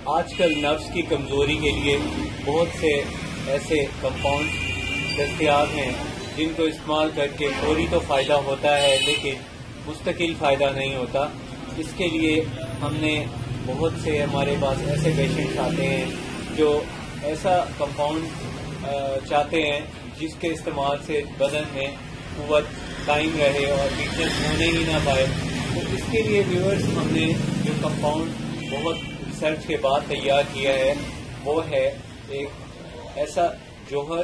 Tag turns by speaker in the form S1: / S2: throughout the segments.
S1: آج کل نفس کی کمزوری کے لیے بہت سے ایسے کمپاؤنڈ دستیاب ہیں جن کو استعمال کر کے فوری تو فائدہ ہوتا ہے لیکن مستقل فائدہ نہیں ہوتا. اس کے لیے ہم نے بہت سے ہمارے پاس ایسے پیشنٹس آتے ہیں جو ایسا کمپاؤنڈ چاہتے ہیں جس کے استعمال سے بدن میں قوت قائم رہے اور ویکنس ہونے ہی نہ پائے. تو اس کے لیے ویورز ہم نے جو کمپاؤنڈ بہت ریسرچ کے بعد تیار کیا ہے وہ ہے ایک ایسا جوہر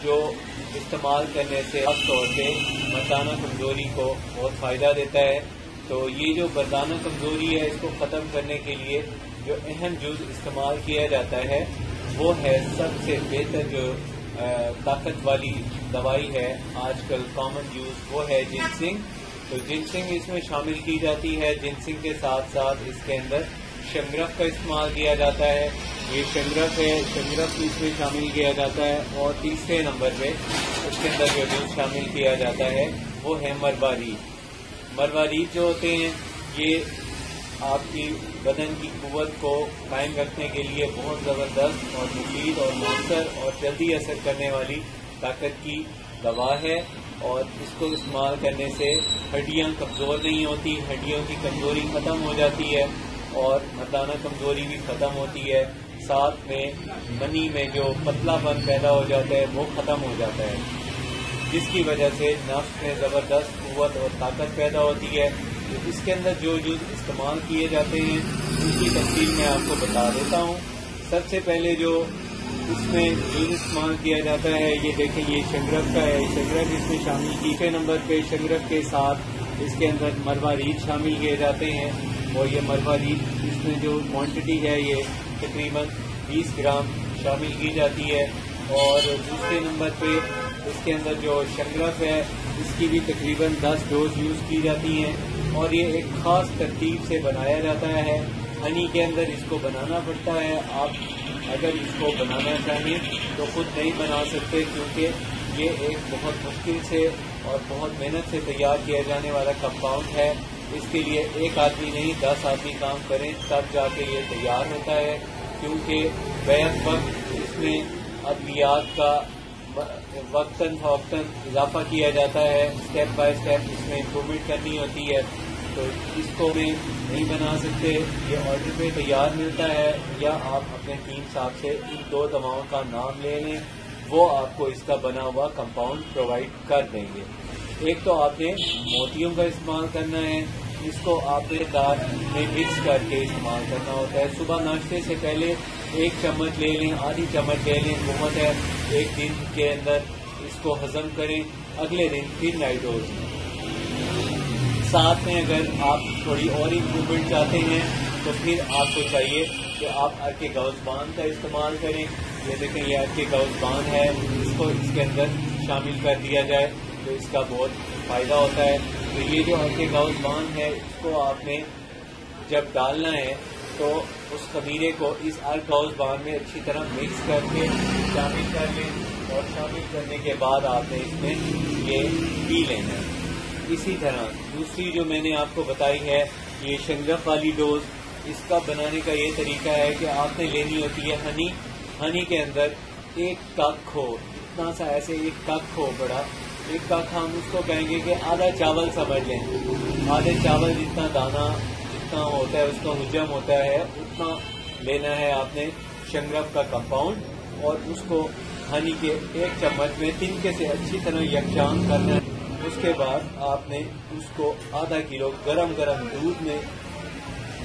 S1: جو استعمال کرنے سے خاص طور پہ مردانہ کمزوری کو بہت فائدہ دیتا ہے. تو یہ جو مردانہ کمزوری ہے اس کو ختم کرنے کے لیے جو اہم جز استعمال کیا جاتا ہے وہ ہے سب سے بہتر جو طاقت والی دوائی ہے آج کل کامن یوز وہ ہے جنسنگ. تو جنسنگ اس میں شامل کی جاتی ہے. جنسنگ کے ساتھ ساتھ اس کے اندر شنگرف کا استعمال کیا جاتا ہے. یہ شنگرف ہے, شنگرف اس میں شامل کیا جاتا ہے. اور تیسرے نمبر پہ اس کے اندر جو جوس شامل کیا جاتا ہے وہ ہے مروارید. مروارید جو ہوتے ہیں یہ آپ کی بدن کی قوت کو قائم رکھنے کے لیے بہت زبردست اور مفید اور مؤثر اور جلدی اثر کرنے والی طاقت کی دوا ہے. اور اس کو استعمال کرنے سے ہڈیاں کمزور نہیں ہوتی, ہڈیوں کی کمزوری ختم ہو جاتی ہے اور مردانہ کمزوری بھی ختم ہوتی ہے. ساتھ میں منی میں جو پتلا پن پیدا ہو جاتا ہے وہ ختم ہو جاتا ہے جس کی وجہ سے نفس میں زبردست قوت اور طاقت پیدا ہوتی ہے. اس کے اندر جو استعمال کیے جاتے ہیں ان کی تفصیل میں آپ کو بتا دیتا ہوں. سب سے پہلے جو اس میں جوس استعمال کیا جاتا ہے یہ دیکھیں, یہ شنگرف کا ہے. شنگرف اس میں شامل تیسرے نمبر پہ شنگرف کے ساتھ اس کے اندر مروارید شامل کیے جاتے ہیں. اور یہ مروارید اس میں جو کوانٹٹی ہے یہ تقریباً 20 گرام شامل کی جاتی ہے. اور دوسرے نمبر پہ اس کے اندر جو شنگرف ہے اس کی بھی تقریباً 10 ڈوز یوز کی جاتی ہیں. اور یہ ایک خاص ترتیب سے بنایا جاتا ہے. ہنی کے اندر اس کو بنانا پڑتا ہے. آپ اگر اس کو بنانا چاہیں تو خود نہیں بنا سکتے کیونکہ یہ ایک بہت مشکل سے اور بہت محنت سے تیار کیا جانے والا کمپاؤنڈ ہے. اس کے لیے ایک آدمی نہیں 10 آدمی کام کریں تب جا کے یہ تیار ہوتا ہے کیونکہ بیک وقت اس میں ادویات کا وقتاً فوقتاً اضافہ کیا جاتا ہے. اسٹیپ بائی اسٹیپ اس میں امپرومنٹ کرنی ہوتی ہے. تو اس کو میں نہیں بنا سکتے, یہ آرڈر پہ تیار ملتا ہے یا آپ اپنے ٹیم صاحب سے ان 2 دواؤں کا نام لے لیں, وہ آپ کو اس کا بنا ہوا کمپاؤنڈ پرووائڈ کر دیں گے. ایک تو آپ نے موتیوں کا استعمال کرنا ہے. اس کو آپ نے دال میں مکس کر کے استعمال کرنا ہوتا ہے. صبح ناشتے سے پہلے 1 چمچ لے لیں, آدھی چمچ لے لیں, بہت ہے. ایک دن کے اندر اس کو ہضم کریں, اگلے دن پھر نائٹ ڈوز. ساتھ میں اگر آپ تھوڑی اور امپروومنٹ چاہتے ہیں تو پھر آپ کو چاہیے کہ آپ ارکے گوزبان کا استعمال کریں. یہ دیکھیں یہ ارکے گوزبان ہے, اس کو اس کے اندر شامل کر دیا جائے تو اس کا بہت فائدہ ہوتا ہے. تو یہ جو ارکے گوزبان ہے اس کو آپ نے جب ڈالنا ہے تو اس خمیرے کو اس ارک گوزبان میں اچھی طرح مکس کر کے شامل کر لیں. اور شامل کرنے کے بعد آپ نے اس میں یہ پی لینا ہے. اسی طرح دوسری جو میں نے آپ کو بتائی ہے یہ شنگرف والی ڈوز, اس کا بنانے کا یہ طریقہ ہے کہ آپ نے لینی ہوتی ہے ہنی. ہنی کے اندر 1 کپ ہو, اتنا سا ایسے 1 کپ ہو بڑا, 1 کپ ہم اس کو کہیں گے کہ آدھا چاول سمجھ لیں. آدھے چاول جتنا دانہ جتنا ہوتا ہے اس کا حجم ہوتا ہے اتنا لینا ہے آپ نے شنگرف کا کمپاؤنڈ. اور اس کو ہنی کے 1 چمچ میں تنکے سے اچھی طرح یکجان کرنا ہے. اس کے بعد آپ نے اس کو آدھا کلو گرم دودھ میں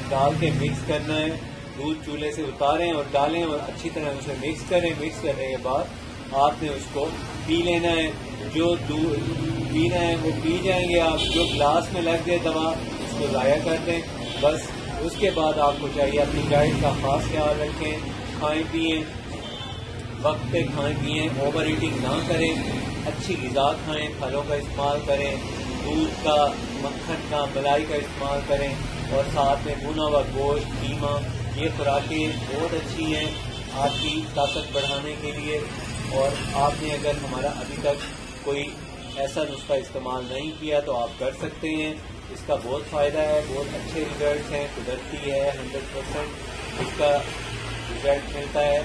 S1: ڈال کے مکس کرنا ہے. دودھ چولہے سے اتاریں اور ڈالیں اور اچھی طرح اسے مکس کریں. مکس کرنے کے بعد آپ نے اس کو پی لینا ہے. جو دودھ پینا ہے وہ پی جائیں گے آپ. جو گلاس میں لگ گئے دوا اس کو ضائع کر دیں بس. اس کے بعد آپ کو چاہیے اپنی ڈائٹ کا خاص خیال رکھیں, کھائیں پئیں, وقت پہ کھائیں پئیں, اوور ایٹنگ نہ کریں, اچھی غذا کھائیں, پھلوں کا استعمال کریں, دودھ کا, مکھن کا, ملائی کا استعمال کریں. اور ساتھ میں بھنا ہوا گوشت, قیمہ, یہ خوراکیں بہت اچھی ہیں آپ کی طاقت بڑھانے کے لیے. اور آپ نے اگر ہمارا ابھی تک کوئی ایسا نسخہ استعمال نہیں کیا تو آپ کر سکتے ہیں. اس کا بہت فائدہ ہے, بہت اچھے ریزلٹس ہیں, قدرتی ہے, 100% اس کا رزلٹ ملتا ہے۔